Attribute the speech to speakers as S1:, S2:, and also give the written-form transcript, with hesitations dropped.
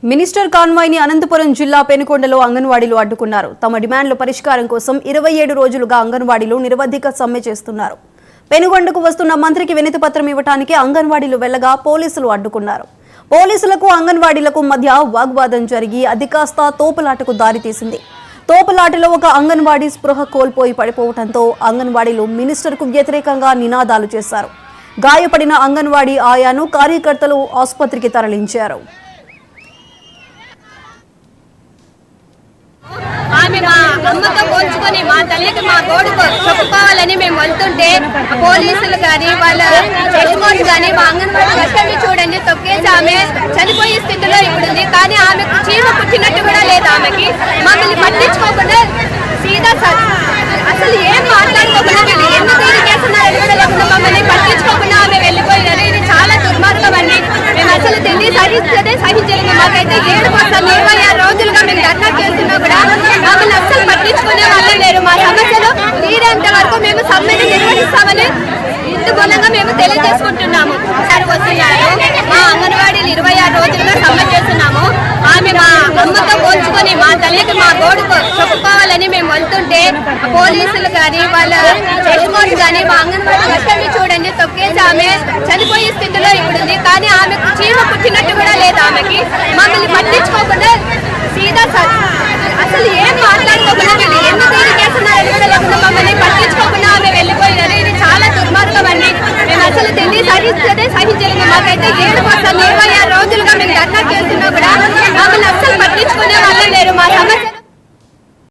S1: Minister convoy ని అనంతపురం జిల్లా పెనుకొండలో అంగన్వాడీలు అడ్డుకున్నారు. తమ డిమాండ్ల పరిష్కారం కోసం 27 రోజులుగా అంగన్వాడీలు నిరవధిక సమ్మె చేస్తున్నారు. పెనుకొండకు వస్తున్న మంత్రికి వినతి పత్రం ఇవ్వడానికి అంగన్వాడీలు వెళ్లగా పోలీసులు అడ్డుకున్నారు. పోలీసులకు అంగన్వాడీలకు మధ్య వాగ్వాదం జరిగి అది కాస్త తోపులాటకు దారితీసింది. తోపులాటలో ఒక అంగన్వాడీ స్పృహ కోల్పోయి పడిపోవడంతో అంగన్వాడీలు మినిస్టర్కు వ్యతిరేకంగా నినాదాలు చేశారు. గాయపడిన అంగన్వాడీ ఆయాను కార్యకర్తలు ఆసుపత్రికి తరలించారు.
S2: ఆమె మా అమ్మతో పోల్చుకొని మా తల్లికి మా గోడుకు చెప్పుకోవాలని మేము వెళ్తుంటే పోలీసులు కానీ వాళ్ళ ఎస్కోర్ట్స్ కానీ మా అంగన్వాడీ కష్టమి చూడండి తొక్కేసి ఆమె చనిపోయే స్థితిలో ఇప్పుడు. కానీ ఆమెకు చీమ పుట్టినట్టు కూడా లేదు. ఆమెకి మమ్మల్ని పట్టించుకోకుండా సీదా అసలు ఏం మాట్లాడుకోకుండా ఎందుకు కేసున్నారని కూడా లేకుండా మమ్మల్ని పట్టించుకోకుండా ఆమె వెళ్ళిపోయినారు. ఇది చాలా దుర్మార్గం అండి. మేము అసలు తెలియ సహించలేదు. మాకైతే 7 కోసం 26 రోజులుగా మేము ధర్నా చేస్తున్నా కూడా మమ్మల్ని అస్సలు పట్టించుకునే వాళ్ళే లేరు. మా సమస్యలు తీరేంత వరకు మేము సమ్మెను నిర్వహిస్తామని ఇందుమూలంగా మేము తెలియజేసుకుంటున్నాము. వస్తున్నారు మా అంగన్వాడీలు 26 రోజులుగా సమ్మె చేస్తున్నాము. ఆమె మా అమ్మతో పోల్చుకొని మా తల్లికి మా గోడుకు చెప్పుకోవాలని మేము వెళ్తుంటే పోలీసులు కానీ వాళ్ళ ఎస్కోర్ట్స్ కానీ మా అంగన్వాడీ కష్టమి చూడండి తొక్కేసి ఆమె చనిపోయే స్థితిలో ఇప్పుడు. కానీ ఆమెకు చీమ పుట్టినట్టు కూడా లేదు. ఆమెకి మమ్మల్ని పట్టించుకోకుండా సీదా అసలు ఏం మాట్లాడుకోకుండా